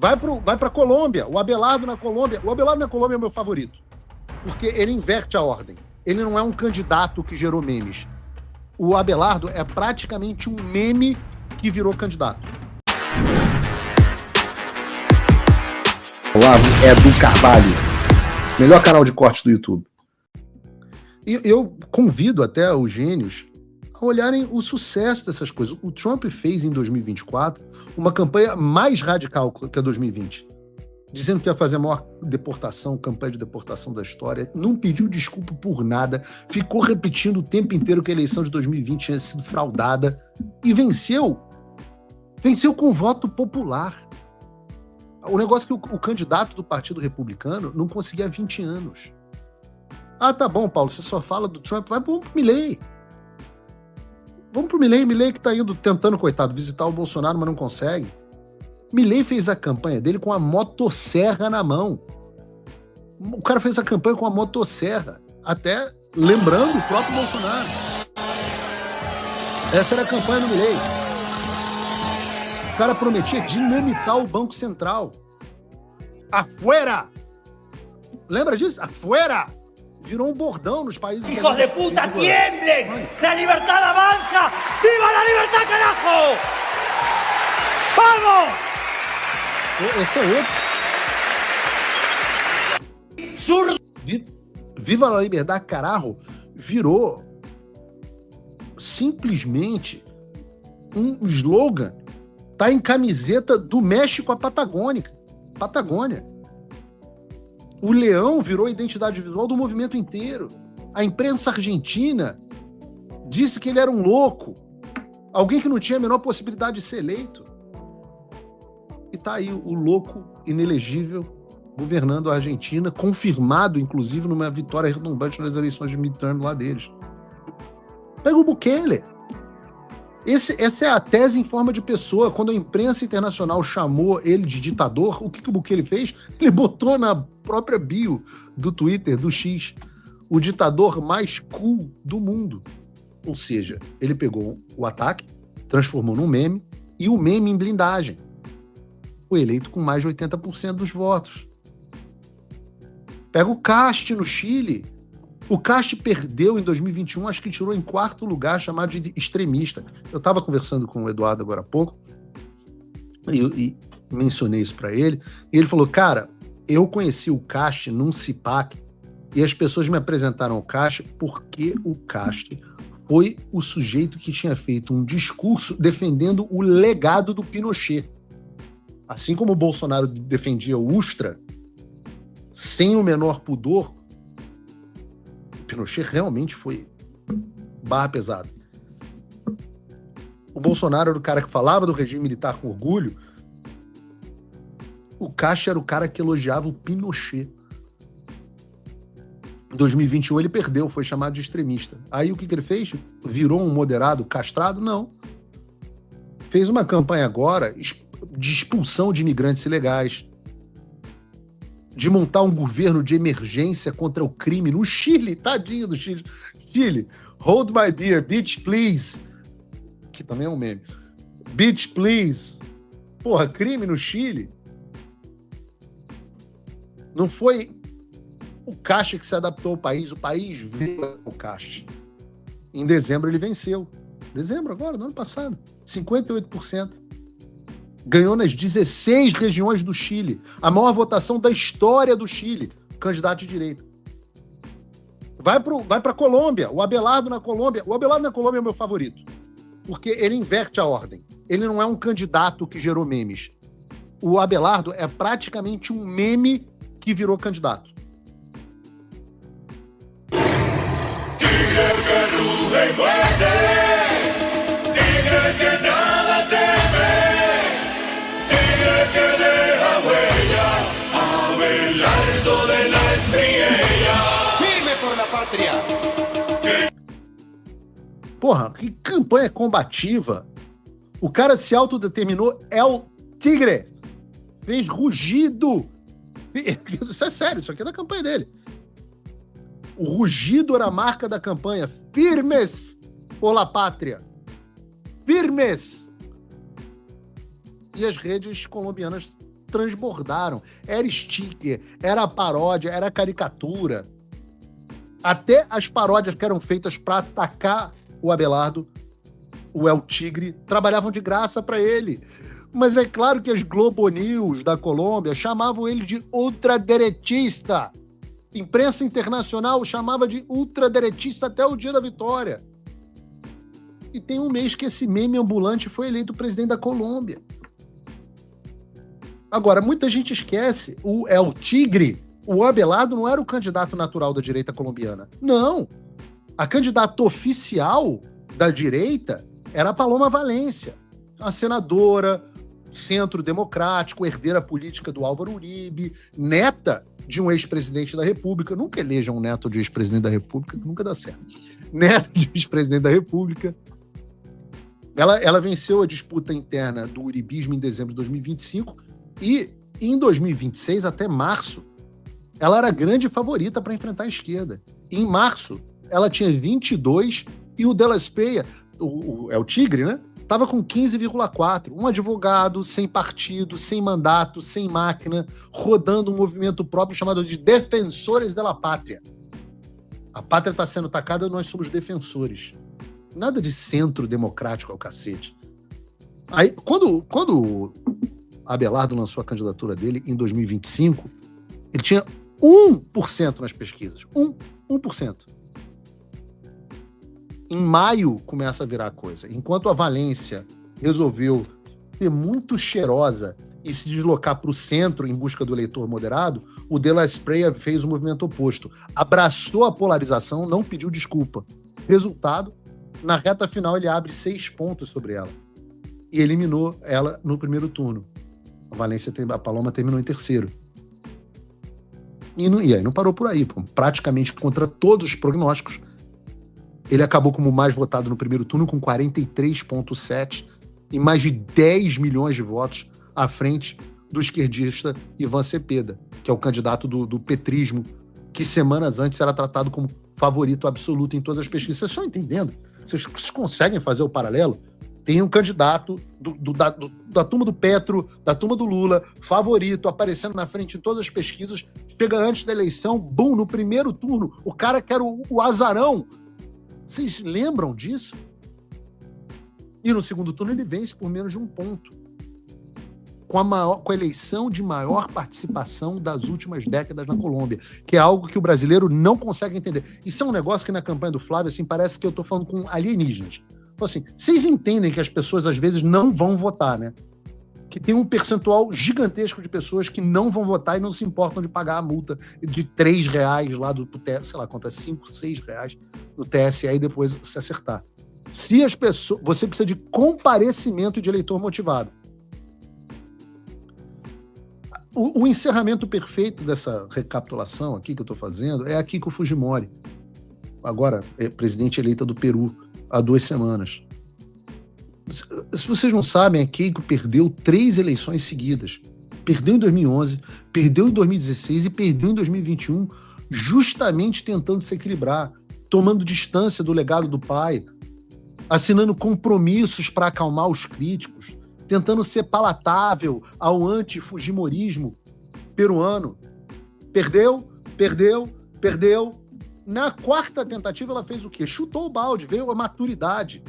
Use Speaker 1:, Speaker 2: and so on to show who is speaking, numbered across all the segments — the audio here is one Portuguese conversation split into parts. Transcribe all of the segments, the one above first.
Speaker 1: Vai pra Colômbia. O Abelardo na Colômbia. O Abelardo na Colômbia é o meu favorito. Porque ele inverte a ordem. Ele não é um candidato que gerou memes. O Abelardo é praticamente um meme que virou candidato. Olá, é do Carvalho. Melhor canal de corte do YouTube. E eu convido até os gênios a olharem o sucesso dessas coisas. O Trump fez em 2024 uma campanha mais radical que a 2020, dizendo que ia fazer a maior campanha de deportação da história, não pediu desculpa por nada, ficou repetindo o tempo inteiro que a eleição de 2020 tinha sido fraudada e venceu com voto popular. O negócio é que o candidato do Partido Republicano não conseguia há 20 anos. Ah, tá bom, Paulo, você só fala do Trump, vamos pro Milei. Vamos pro Milei que tá indo, tentando, coitado, visitar o Bolsonaro, mas não consegue. Milei fez a campanha dele com a motosserra na mão. O cara fez a campanha com a motosserra, até lembrando o próprio Bolsonaro. Essa era a campanha do Milei. O cara prometia dinamitar o Banco Central. Afuera! Lembra disso? Afuera! Virou um bordão nos países...
Speaker 2: ¡Hijos de puta, tiemblen! ¡La libertad avanza! ¡Viva la libertad, carajo! ¡Vamos!
Speaker 1: Esse é outro.
Speaker 2: Surdo!
Speaker 1: Viva la liberdade, carajo! Virou simplesmente um slogan. Tá em camiseta do México à Patagônia. O leão virou a identidade visual do movimento inteiro. A imprensa argentina disse que ele era um louco. Alguém que não tinha a menor possibilidade de ser eleito. E tá aí o louco inelegível governando a Argentina, confirmado, inclusive, numa vitória retumbante nas eleições de midterm lá deles. Pega o Bukele. Essa é a tese em forma de pessoa. Quando a imprensa internacional chamou ele de ditador, o que o Bukele fez? Ele botou na própria bio do Twitter, do X, o ditador mais cool do mundo. Ou seja, ele pegou o ataque, transformou num meme, e o meme em blindagem. Foi eleito com mais de 80% dos votos. Pega o Cast no Chile. O Cast perdeu em 2021, acho que tirou em 4º lugar, chamado de extremista. Eu estava conversando com o Eduardo agora há pouco, e mencionei isso para ele, e ele falou, cara, eu conheci o Cast num CIPAC, e as pessoas me apresentaram o Cast porque o Cast foi o sujeito que tinha feito um discurso defendendo o legado do Pinochet. Assim como o Bolsonaro defendia o Ustra, sem o menor pudor, Pinochet realmente foi barra pesada. O Bolsonaro era o cara que falava do regime militar com orgulho. O Caixa era o cara que elogiava o Pinochet. Em 2021 ele perdeu, foi chamado de extremista. Aí o que ele fez? Virou um moderado castrado? Não. Fez uma campanha agora de expulsão de imigrantes ilegais, de montar um governo de emergência contra o crime no Chile, tadinho do Chile. Chile, hold my beer, bitch, please. Que também é um meme. Bitch, please. Porra, crime no Chile. Não foi o Caixa que se adaptou ao país, o país veio ao Caixa. Em dezembro ele venceu. Dezembro agora, no ano passado. 58%. Ganhou nas 16 regiões do Chile. A maior votação da história do Chile. Candidato de direita. Vai pra Colômbia. O Abelardo na Colômbia. O Abelardo na Colômbia é o meu favorito. Porque ele inverte a ordem. Ele não é um candidato que gerou memes. O Abelardo é praticamente um meme que virou candidato.
Speaker 3: Tigre que ruge y muerde, tigre que nada teme, tigre que deja huella, Abelardo de la Espriella. Firme por la patria.
Speaker 1: Porra, que campanha combativa. O cara se autodeterminou El Tigre. Fez rugido. Isso é sério, isso aqui é da campanha dele. O rugido era a marca da campanha. Firmes por la pátria. Firmes. E as redes colombianas transbordaram. Era sticker, era paródia, era caricatura. Até as paródias que eram feitas para atacar o Abelardo, o El Tigre, trabalhavam de graça para ele. Mas é claro que as Globo News da Colômbia chamavam ele de ultraderetista. Imprensa internacional chamava de ultraderetista até o dia da vitória. E tem um mês que esse meme ambulante foi eleito presidente da Colômbia. Agora, muita gente esquece, o El Tigre, o Abelardo, não era o candidato natural da direita colombiana. Não. A candidata oficial da direita era a Paloma Valência, uma senadora, centro democrático, herdeira política do Álvaro Uribe, neta de um ex-presidente da República. Nunca elejam um neto de ex-presidente da República, nunca dá certo. Neto de ex-presidente da República. Ela venceu a disputa interna do uribismo em dezembro de 2025 e, em 2026, até março, ela era a grande favorita para enfrentar a esquerda. Em março, ela tinha 22 e o Della Espriella, é o Tigre, né? Estava com 15,4. Um advogado, sem partido, sem mandato, sem máquina, rodando um movimento próprio chamado de Defensores da Pátria. A pátria está sendo atacada, nós somos defensores. Nada de centro democrático ao cacete. Aí, quando Abelardo lançou a candidatura dele em 2025, ele tinha 1% nas pesquisas. 1%. Em maio começa a virar a coisa. Enquanto a Valência resolveu ser muito cheirosa e se deslocar para o centro em busca do eleitor moderado, o Della Espriella fez o movimento oposto. Abraçou a polarização, não pediu desculpa. Resultado, na reta final ele abre 6 pontos sobre ela. E eliminou ela no primeiro turno. A Paloma terminou em terceiro. E aí não parou por aí. Praticamente contra todos os prognósticos, ele acabou como mais votado no primeiro turno, com 43,7 e mais de 10 milhões de votos à frente do esquerdista Ivan Cepeda, que é o candidato do petrismo, que semanas antes era tratado como favorito absoluto em todas as pesquisas. Vocês estão entendendo? Vocês conseguem fazer o paralelo? Tem um candidato da turma do Petro, da turma do Lula, favorito, aparecendo na frente em todas as pesquisas, chega antes da eleição, bum, no primeiro turno, o cara que era o azarão. Vocês lembram disso? E no segundo turno ele vence por menos de 1 ponto. Com a eleição de maior participação das últimas décadas na Colômbia, que é algo que o brasileiro não consegue entender. Isso é um negócio que na campanha do Flávio, assim, parece que eu tô falando com alienígenas. Então, assim, vocês entendem que as pessoas às vezes não vão votar, né? Que tem um percentual gigantesco de pessoas que não vão votar e não se importam de pagar a multa de R$3 lá do TSE, sei lá quanto é, R$5, R$6 no TSE e depois se acertar. Se as pessoas, você precisa de comparecimento de eleitor motivado. O encerramento perfeito dessa recapitulação aqui que eu estou fazendo é a Keiko Fujimori, agora é presidente eleita do Peru há 2 semanas. Se vocês não sabem, a Keiko perdeu 3 eleições seguidas. Perdeu em 2011, perdeu em 2016 e perdeu em 2021, justamente tentando se equilibrar, tomando distância do legado do pai, assinando compromissos para acalmar os críticos, tentando ser palatável ao anti-fujimorismo peruano. Perdeu. Na 4ª tentativa ela fez o quê? Chutou o balde, veio a maturidade.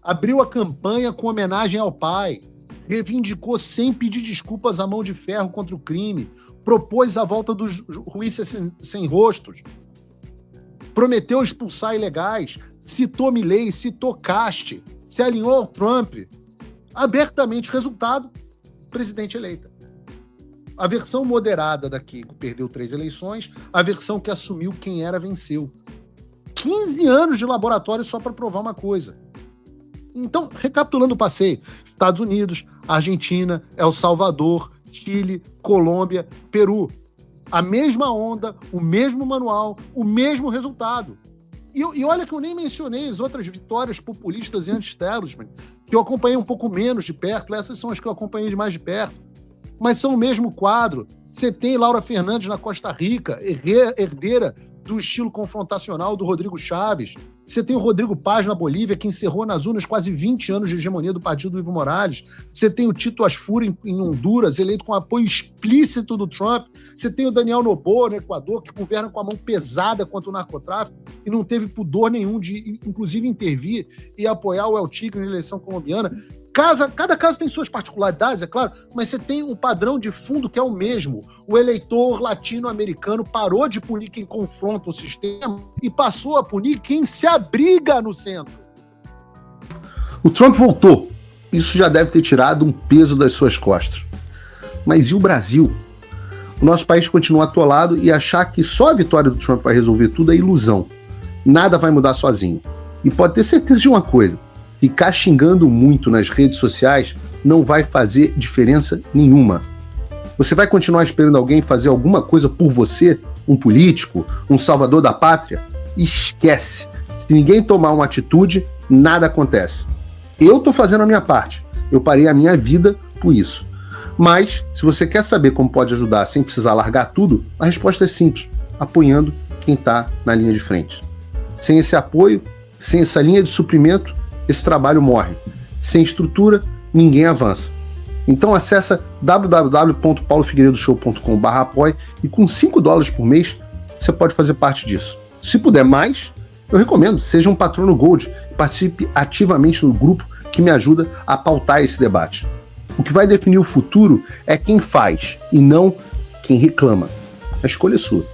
Speaker 1: Abriu a campanha com homenagem ao pai, reivindicou sem pedir desculpas a mão de ferro contra o crime, propôs a volta dos juízes sem rostos, prometeu expulsar ilegais, citou Milei, citou Caste, se alinhou ao Trump. Abertamente, resultado, presidente eleita. A versão moderada da Keiko perdeu 3 eleições, a versão que assumiu quem era venceu. 15 anos de laboratório só para provar uma coisa. Então, recapitulando o passeio, Estados Unidos, Argentina, El Salvador, Chile, Colômbia, Peru. A mesma onda, o mesmo manual, o mesmo resultado. E olha que eu nem mencionei as outras vitórias populistas e anti-establishment, que eu acompanhei um pouco menos de perto, essas são as que eu acompanhei de mais de perto. Mas são o mesmo quadro. Você tem Laura Fernandes na Costa Rica, herdeira do estilo confrontacional do Rodrigo Chaves, Você tem o Rodrigo Paz na Bolívia, que encerrou nas urnas quase 20 anos de hegemonia do partido do Evo Morales. Você tem o Tito Asfur em Honduras, eleito com apoio explícito do Trump. Você tem o Daniel Noboa no Equador, que governa com a mão pesada contra o narcotráfico e não teve pudor nenhum de, inclusive, intervir e apoiar o El Tigre na eleição colombiana. Cada caso tem suas particularidades, é claro, mas você tem um padrão de fundo que é o mesmo. O eleitor latino-americano parou de punir quem confronta o sistema e passou a punir quem se abriga no centro.
Speaker 4: O Trump voltou. Isso já deve ter tirado um peso das suas costas. Mas e o Brasil? O nosso país continua atolado e achar que só a vitória do Trump vai resolver tudo é ilusão. Nada vai mudar sozinho. E pode ter certeza de uma coisa: ficar xingando muito nas redes sociais não vai fazer diferença nenhuma. Você vai continuar esperando alguém fazer alguma coisa por você, um político, um salvador da pátria? Esquece. Se ninguém tomar uma atitude, nada acontece. Eu tô fazendo a minha parte. Eu parei a minha vida por isso. Mas, se você quer saber como pode ajudar sem precisar largar tudo, a resposta é simples: apoiando quem tá na linha de frente. Sem esse apoio, sem essa linha de suprimento, esse trabalho morre. Sem estrutura, ninguém avança. Então acessa www.paulofigueiredoshow.com/apoie e com $5 por mês você pode fazer parte disso. Se puder mais, eu recomendo, seja um patrono Gold e participe ativamente no grupo que me ajuda a pautar esse debate. O que vai definir o futuro é quem faz e não quem reclama. A escolha é sua.